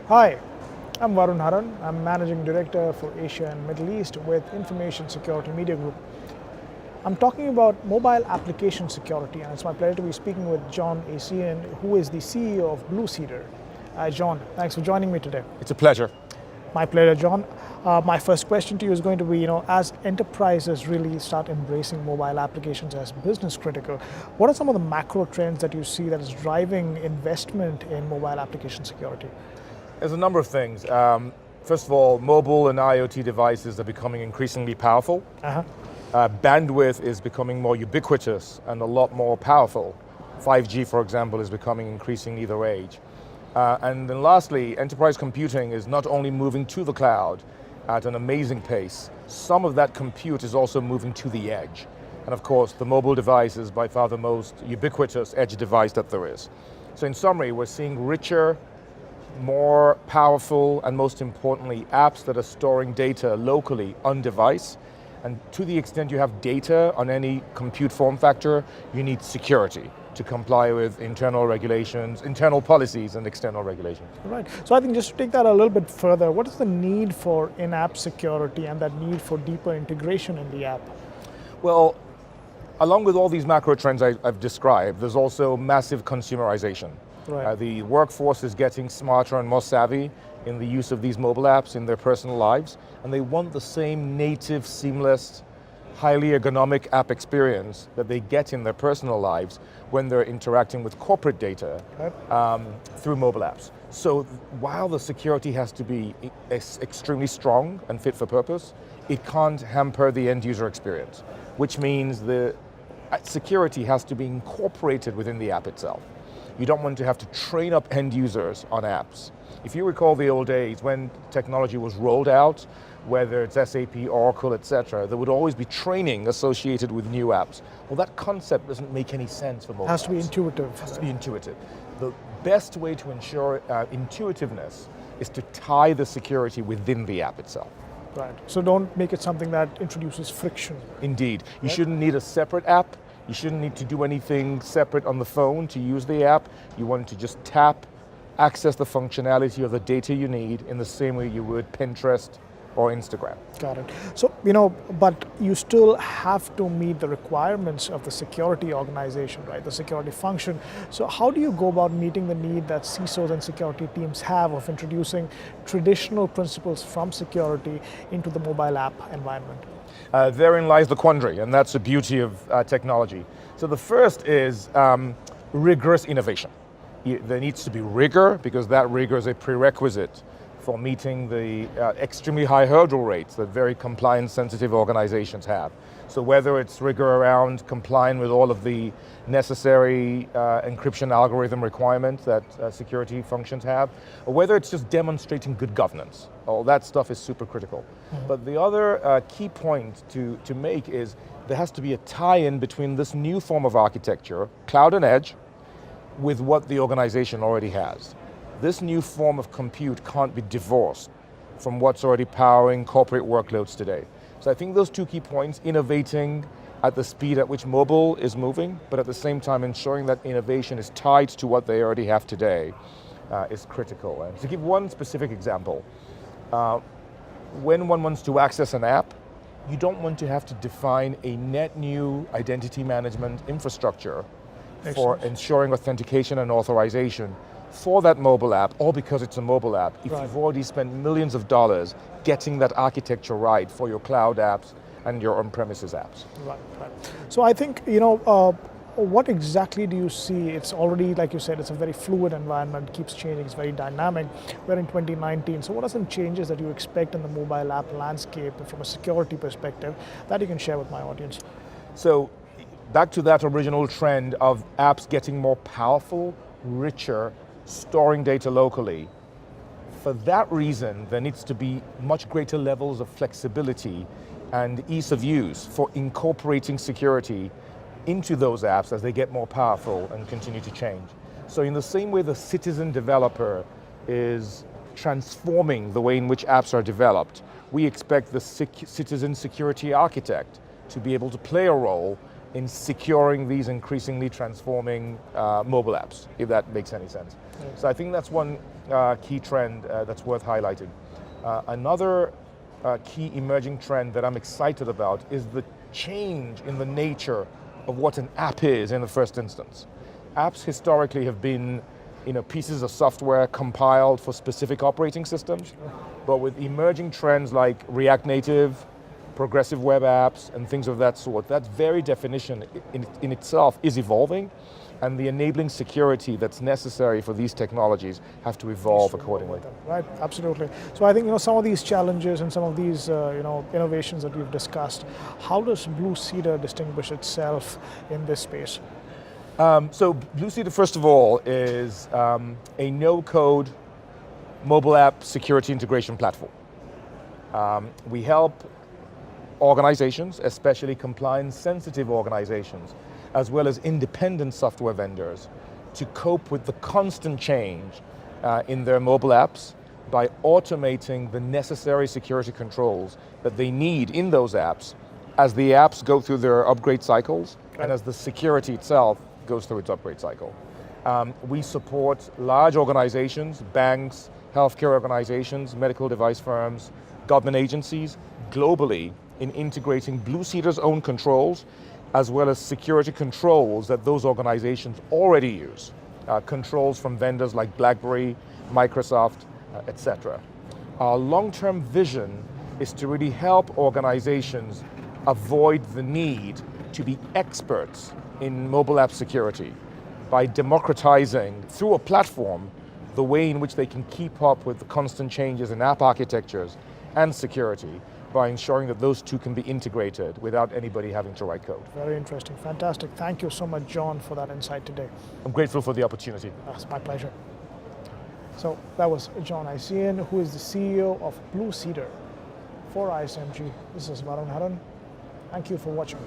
Hi, I'm Varun Haran. I'm Managing Director for Asia and Middle East with Information Security Media Group. I'm talking about mobile application security, and it's my pleasure to be speaking with John Aisien, who is the CEO of Blue Cedar. John, thanks for joining me today. It's a pleasure. My pleasure, John. My first question to you is going to be, as enterprises really start embracing mobile applications as business critical, what are some of the macro trends that you see that is driving investment in mobile application security? There's a number of things. First of all, mobile and IoT devices are becoming increasingly powerful. Bandwidth is becoming more ubiquitous and a lot more powerful. 5G, for example, is becoming increasingly the rage. And then lastly, enterprise computing is not only moving to the cloud at an amazing pace, some of that compute is also moving to the edge. And of course, the mobile device is by far the most ubiquitous edge device that there is. So in summary, we're seeing richer, more powerful, and most importantly, apps that are storing data locally on device. And to the extent you have data on any compute form factor, you need security to comply with internal regulations, internal policies, and external regulations. Right. So I think just to take that a little bit further, what is the need for in-app security and that need for deeper integration in the app? Well, along with all these macro trends I've described, there's also massive consumerization. Right. The workforce is getting smarter and more savvy in the use of these mobile apps in their personal lives, and they want the same native, seamless, highly ergonomic app experience that they get in their personal lives when they're interacting with corporate data through mobile apps. So while the security has to be extremely strong and fit for purpose, it can't hamper the end user experience, which means the security has to be incorporated within the app itself. You don't want to have to train up end users on apps. If you recall the old days when technology was rolled out, whether it's SAP, Oracle, etc., there would always be training associated with new apps. Well, that concept doesn't make any sense for mobile apps. It has to be intuitive. It has to be intuitive. The best way to ensure intuitiveness is to tie the security within the app itself. Right. So don't make it something that introduces friction. Indeed. You shouldn't need a separate app. You shouldn't need to do anything separate on the phone to use the app. You want to just tap, access the functionality of the data you need in the same way you would Pinterest or Instagram. Got it. So, but you still have to meet the requirements of the security organization, right? The security function. So how do you go about meeting the need that CISOs and security teams have of introducing traditional principles from security into the mobile app environment? Therein lies the quandary, and that's the beauty of technology. So the first is rigorous innovation. There needs to be rigor, because that rigor is a prerequisite for meeting the extremely high hurdle rates that very compliance-sensitive organizations have. So whether it's rigor around complying with all of the necessary encryption algorithm requirements that security functions have, or whether it's just demonstrating good governance, all that stuff is super critical. But the other key point to make is there has to be a tie-in between this new form of architecture, cloud and edge, with what the organization already has. This new form of compute can't be divorced from what's already powering corporate workloads today. So I think those two key points, innovating at the speed at which mobile is moving, but at the same time ensuring that innovation is tied to what they already have today, is critical. And to give one specific example, when one wants to access an app, you don't want to have to define a net new identity management infrastructure for ensuring authentication and authorization for that mobile app, or because it's a mobile app, if you've already spent millions of dollars getting that architecture right for your cloud apps and your on-premises apps. Right. So I think, what exactly do you see? It's already, like you said, it's a very fluid environment, keeps changing, it's very dynamic. We're in 2019, so what are some changes that you expect in the mobile app landscape from a security perspective that you can share with my audience? So, back to that original trend of apps getting more powerful, richer, storing data locally. For that reason, there needs to be much greater levels of flexibility and ease of use for incorporating security into those apps as they get more powerful and continue to change. So in the same way the citizen developer is transforming the way in which apps are developed, we expect the citizen security architect to be able to play a role in securing these increasingly transforming mobile apps, if that makes any sense. Yes. So I think that's one key trend that's worth highlighting. Another key emerging trend that I'm excited about is the change in the nature of what an app is in the first instance. Apps historically have been pieces of software compiled for specific operating systems, but with emerging trends like React Native, progressive web apps, and things of that sort, that very definition in itself is evolving, and the enabling security that's necessary for these technologies have to evolve accordingly. Right, absolutely. So I think some of these challenges and some of these innovations that we've discussed, how does Blue Cedar distinguish itself in this space? So Blue Cedar, first of all, is a no-code mobile app security integration platform. We help organizations, especially compliance-sensitive organizations, as well as independent software vendors, to cope with the constant change in their mobile apps by automating the necessary security controls that they need in those apps as the apps go through their upgrade cycles and as the security itself goes through its upgrade cycle. We support large organizations, banks, healthcare organizations, medical device firms, government agencies globally in integrating Blue Cedar's own controls as well as security controls that those organizations already use. Controls from vendors like BlackBerry, Microsoft, etc. Our long-term vision is to really help organizations avoid the need to be experts in mobile app security by democratizing through a platform the way in which they can keep up with the constant changes in app architectures and security by ensuring that those two can be integrated without anybody having to write code. Very interesting, fantastic. Thank you so much, John, for that insight today. I'm grateful for the opportunity. That's my pleasure. So that was John Aisien, who is the CEO of Blue Cedar. For ISMG, this is Varun Haran. Thank you for watching.